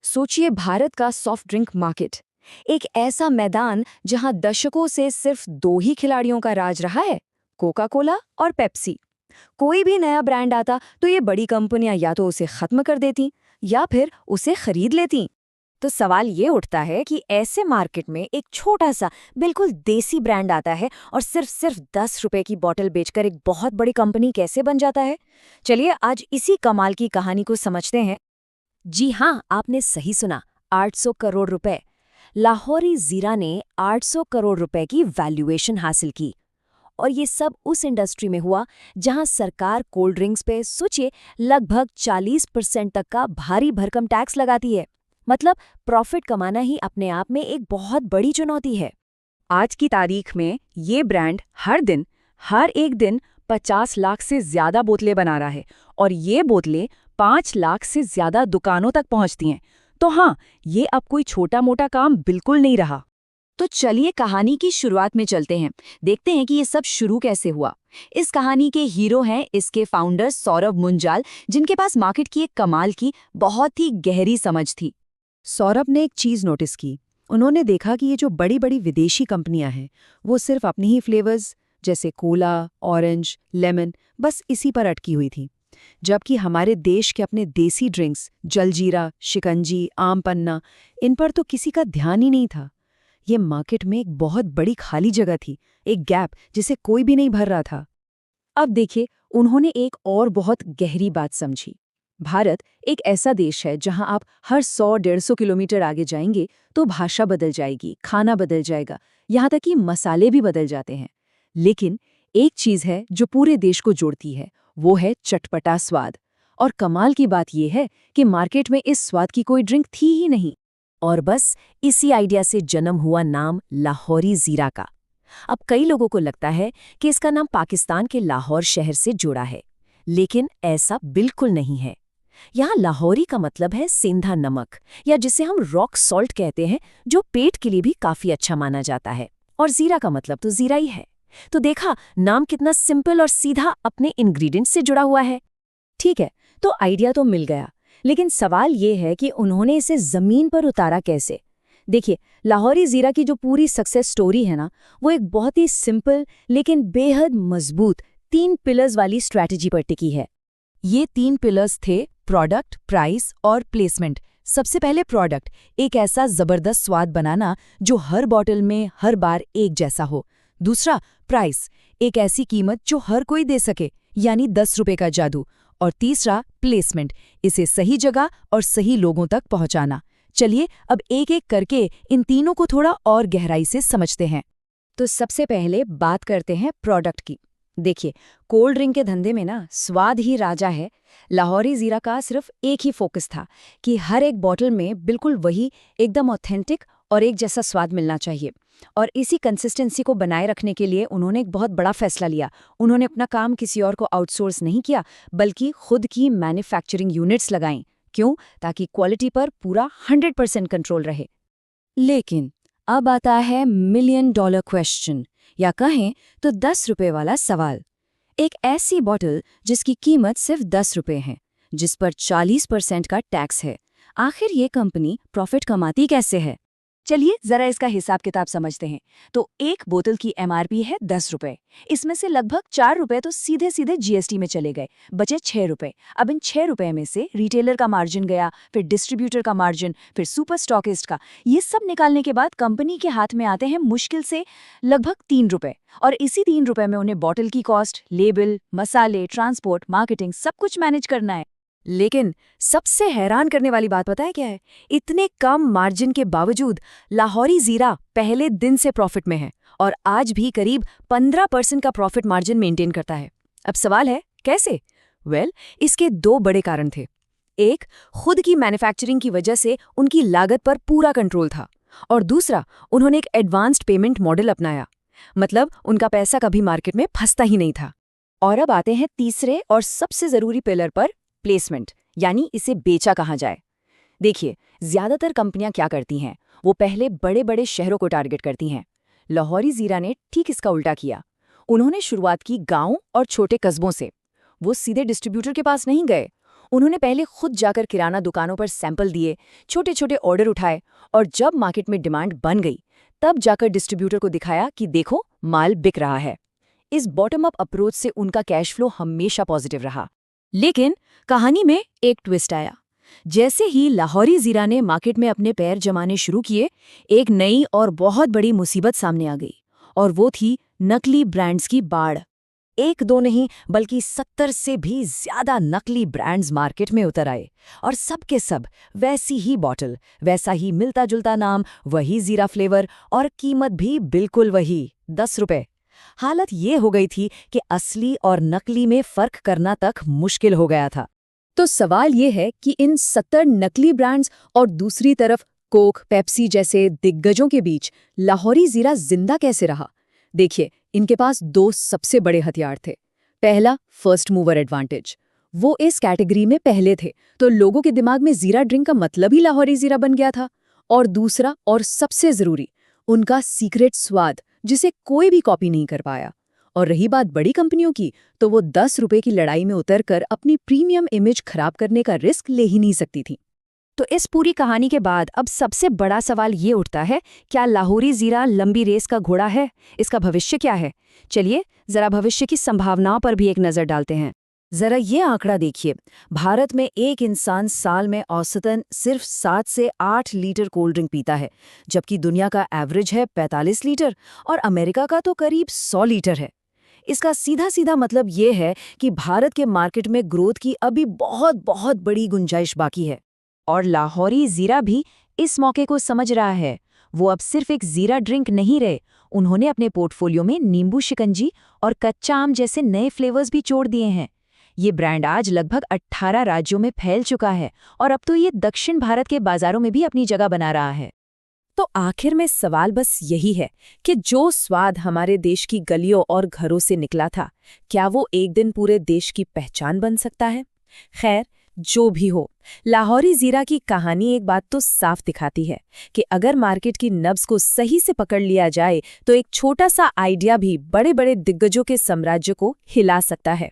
सोचिए भारत का soft drink market, एक ऐसा मैदान जहां दशकों से सिर्फ दो ही खिलाड़ियों का राज रहा है, कोका कोला और पेप्सी। कोई भी नया ब्रांड आता तो ये बड़ी कंपनियां या तो उसे खत्म कर देती या फिर उसे खरीद लेती। तो सवाल ये उठता है कि ऐसे मार्केट में एक छोटा सा बिल्कुल देसी ब्रांड आता है और सिर्फ 10 रुपए की बोतल बेचकर एक बहुत बड़ी कंपनी कैसे बन जाता है। चलिए आज इसी कमाल की कहानी को समझते हैं। जी हाँ, आपने सही सुना, 800 करोड़ रुपए। लाहौरी जीरा ने 800 करोड़ रुपए की वैल्यूएशन हासिल की। और ये सब उस इंडस्ट्री में हुआ जहां सरकार कोल्ड ड्रिंक्स पे सोचिए लगभग 40% तक का भारी भरकम टैक्स लगाती है। मतलब प्रॉफिट कमाना ही अपने आप में एक बहुत बड़ी चुनौती है। आज की तारीख में ये ब्रांड हर एक दिन 50 लाख से ज्यादा बोतलें बना रहा है और ये बोतलें 5 लाख से ज्यादा दुकानों तक पहुंचती हैं। तो हाँ, ये अब कोई छोटा मोटा काम बिल्कुल नहीं रहा। तो चलिए कहानी की शुरुआत में चलते हैं, देखते हैं कि ये सब शुरू कैसे हुआ। इस कहानी के हीरो हैं इसके फाउंडर सौरभ मुंजाल, जिनके पास मार्केट की एक कमाल की बहुत ही गहरी समझ थी। सौरभ ने एक चीज़ नोटिस की। उन्होंने देखा कि ये जो बड़ी बड़ी विदेशी कंपनियां हैं वो सिर्फ अपनी ही फ्लेवर्स जैसे कोला, ऑरेंज, लेमन बस इसी पर अटकी हुई थी, जबकि हमारे देश के अपने देसी ड्रिंक्स जलजीरा, शिकंजी, आम पन्ना, इन पर तो किसी का ध्यान ही नहीं था। ये मार्केट में एक बहुत बड़ी खाली जगह थी, एक गैप जिसे कोई भी नहीं भर रहा था। अब देखिए, उन्होंने एक और बहुत गहरी बात समझी। भारत एक ऐसा देश है जहां आप हर 100-150 किलोमीटर आगे जाएंगे तो भाषा बदल जाएगी, खाना बदल जाएगा, यहाँ तक कि मसाले भी बदल जाते हैं। लेकिन एक चीज़ है जो पूरे देश को जोड़ती है, वो है चटपटा स्वाद। और कमाल की बात यह है कि मार्केट में इस स्वाद की कोई ड्रिंक थी ही नहीं। और बस इसी आइडिया से जन्म हुआ नाम लाहौरी जीरा का। अब कई लोगों को लगता है कि इसका नाम पाकिस्तान के लाहौर शहर से जुड़ा है, लेकिन ऐसा बिल्कुल नहीं है। यहाँ लाहौरी का मतलब है सेंधा नमक, या जिसे हम रॉक सॉल्ट कहते हैं, जो पेट के लिए भी काफी अच्छा माना जाता है। और जीरा का मतलब तो जीरा ही है। तो देखा, नाम कितना सिंपल और सीधा अपने इंग्रेडिएंट्स से जुड़ा हुआ है। ठीक है, तो आइडिया तो मिल गया, लेकिन सवाल ये है कि उन्होंने इसे जमीन पर उतारा कैसे। देखिए, लाहौरी जीरा की जो पूरी सक्सेस स्टोरी है ना, वो एक बहुत ही सिंपल लेकिन बेहद मजबूत 3 पिलर्स वाली स्ट्रैटेजी पर टिकी है। ये 3 पिलर्स थे प्रोडक्ट, प्राइस और प्लेसमेंट। सबसे पहले प्रोडक्ट, एक ऐसा जबरदस्त स्वाद बनाना जो हर बॉटल में हर बार एक जैसा हो। दूसरा प्राइस, एक ऐसी कीमत जो हर कोई दे सके, यानी 10 रुपए का जादू। और तीसरा प्लेसमेंट, इसे सही जगह और सही लोगों तक पहुंचाना। चलिए अब एक एक करके इन तीनों को थोड़ा और गहराई से समझते हैं। तो सबसे पहले बात करते हैं प्रोडक्ट की। देखिए, कोल्ड ड्रिंक के धंधे में ना स्वाद ही राजा है। लाहौरी जीरा का सिर्फ एक ही फोकस था कि हर एक बॉटल में बिल्कुल वही एकदम ऑथेंटिक और एक जैसा स्वाद मिलना चाहिए। और इसी कंसिस्टेंसी को बनाए रखने के लिए उन्होंने एक बहुत बड़ा फैसला लिया। उन्होंने अपना काम किसी और को आउटसोर्स नहीं किया, बल्कि खुद की मैन्युफैक्चरिंग यूनिट्स लगाईं। क्यों? ताकि क्वालिटी पर पूरा 100% कंट्रोल रहे। लेकिन अब आता है $1 मिलियन क्वेश्चन, या कहें तो 10 रुपए वाला सवाल। एक ऐसी बॉटल जिसकी कीमत सिर्फ 10 रुपए है, जिस पर 40% का टैक्स है, आखिर ये कंपनी प्रॉफिट कमाती कैसे है? चलिए जरा इसका हिसाब किताब समझते हैं। तो एक बोतल की एमआरपी है 10 रुपए। इसमें से लगभग 4 रुपए तो सीधे सीधे जीएसटी में चले गए, बचे 6 रुपए। अब इन 6 रुपए में से रिटेलर का मार्जिन गया, फिर डिस्ट्रीब्यूटर का मार्जिन, फिर सुपर स्टॉकिस्ट का। ये सब निकालने के बाद कंपनी के हाथ में आते हैं मुश्किल से लगभग 3 रुपए। और इसी 3 रुपए में उन्हें बॉटल की कॉस्ट, लेबल, मसाले, ट्रांसपोर्ट, मार्केटिंग सब कुछ मैनेज करना है। लेकिन सबसे हैरान करने वाली बात पता है क्या है? इतने कम मार्जिन के बावजूद लाहौरी जीरा पहले दिन से प्रॉफिट में है और आज भी करीब 15% का प्रॉफिट मार्जिन मेंटेन करता है। अब सवाल है कैसे? इसके 2 बड़े कारण थे। एक, खुद की मैन्युफैक्चरिंग की वजह से उनकी लागत पर पूरा कंट्रोल था, और दूसरा, उन्होंने एक एडवांस्ड पेमेंट मॉडल अपनाया। मतलब उनका पैसा कभी मार्केट में फंसता ही नहीं था। और अब आते हैं तीसरे और सबसे जरूरी पिलर पर, प्लेसमेंट, यानी इसे बेचा कहाँ जाए। देखिए, ज्यादातर कंपनियां क्या करती हैं, वो पहले बड़े बड़े शहरों को टारगेट करती हैं। लाहौरी जीरा ने ठीक इसका उल्टा किया। उन्होंने शुरुआत की गांव और छोटे कस्बों से। वो सीधे डिस्ट्रीब्यूटर के पास नहीं गए, उन्होंने पहले खुद जाकर किराना दुकानों पर सैंपल दिए, छोटे छोटे ऑर्डर उठाए, और जब मार्केट में डिमांड बन गई तब जाकर डिस्ट्रीब्यूटर को दिखाया कि देखो माल बिक रहा है। इस बॉटम अप अप्रोच से उनका कैश फ्लो हमेशा पॉजिटिव रहा। लेकिन कहानी में एक ट्विस्ट आया। जैसे ही लाहौरी जीरा ने मार्केट में अपने पैर जमाने शुरू किए, एक नई और बहुत बड़ी मुसीबत सामने आ गई, और वो थी नकली ब्रांड्स की बाढ़। एक दो नहीं बल्कि 70 से भी ज्यादा नकली ब्रांड्स मार्केट में उतर आए, और सब के सब वैसी ही बॉटल, वैसा ही मिलता जुलता नाम, वही जीरा फ्लेवर, और कीमत भी बिल्कुल वही, 10 रुपए। हालत ये हो गई थी कि असली और नकली में फर्क करना तक मुश्किल हो गया था। तो सवाल ये है कि इन 70 नकली ब्रांड्स और दूसरी तरफ कोक, पेप्सी जैसे दिग्गजों के बीच लाहौरी जीरा जिंदा कैसे रहा? देखिए, इनके पास दो सबसे बड़े हथियार थे। पहला, फर्स्ट मूवर एडवांटेज। वो इस कैटेगरी में पहले थे, तो लोगों के दिमाग में जीरा ड्रिंक का मतलब ही लाहौरी जीरा बन गया था। और दूसरा और सबसे जरूरी, उनका सीक्रेट स्वाद, जिसे कोई भी कॉपी नहीं कर पाया। और रही बात बड़ी कंपनियों की, तो वो 10 रुपए की लड़ाई में उतरकर अपनी प्रीमियम इमेज खराब करने का रिस्क ले ही नहीं सकती थी। तो इस पूरी कहानी के बाद अब सबसे बड़ा सवाल ये उठता है, क्या लाहौरी जीरा लंबी रेस का घोड़ा है? इसका भविष्य क्या है? चलिए जरा भविष्य की संभावनाओं पर भी एक नजर डालते हैं। जरा ये आंकड़ा देखिए, भारत में एक इंसान साल में औसतन सिर्फ 7 से 8 लीटर कोल्ड ड्रिंक पीता है, जबकि दुनिया का एवरेज है 45 लीटर और अमेरिका का तो करीब 100 लीटर है। इसका सीधा सीधा मतलब ये है कि भारत के मार्केट में ग्रोथ की अभी बहुत बहुत बड़ी गुंजाइश बाकी है। और लाहौरी जीरा भी इस मौके को समझ रहा है। वो अब सिर्फ एक जीरा ड्रिंक नहीं रहे, उन्होंने अपने पोर्टफोलियो में नींबू शिकंजी और कच्चा आम जैसे नए फ्लेवर्स भी जोड़ दिए हैं। ये ब्रांड आज लगभग 18 राज्यों में फैल चुका है, और अब तो ये दक्षिण भारत के बाजारों में भी अपनी जगह बना रहा है। तो आखिर में सवाल बस यही है कि जो स्वाद हमारे देश की गलियों और घरों से निकला था, क्या वो एक दिन पूरे देश की पहचान बन सकता है? खैर, जो भी हो, लाहौरी जीरा की कहानी एक बात तो साफ दिखाती है कि अगर मार्केट की नब्ज को सही से पकड़ लिया जाए तो एक छोटा सा आइडिया भी बड़े बड़े दिग्गजों के साम्राज्य को हिला सकता है।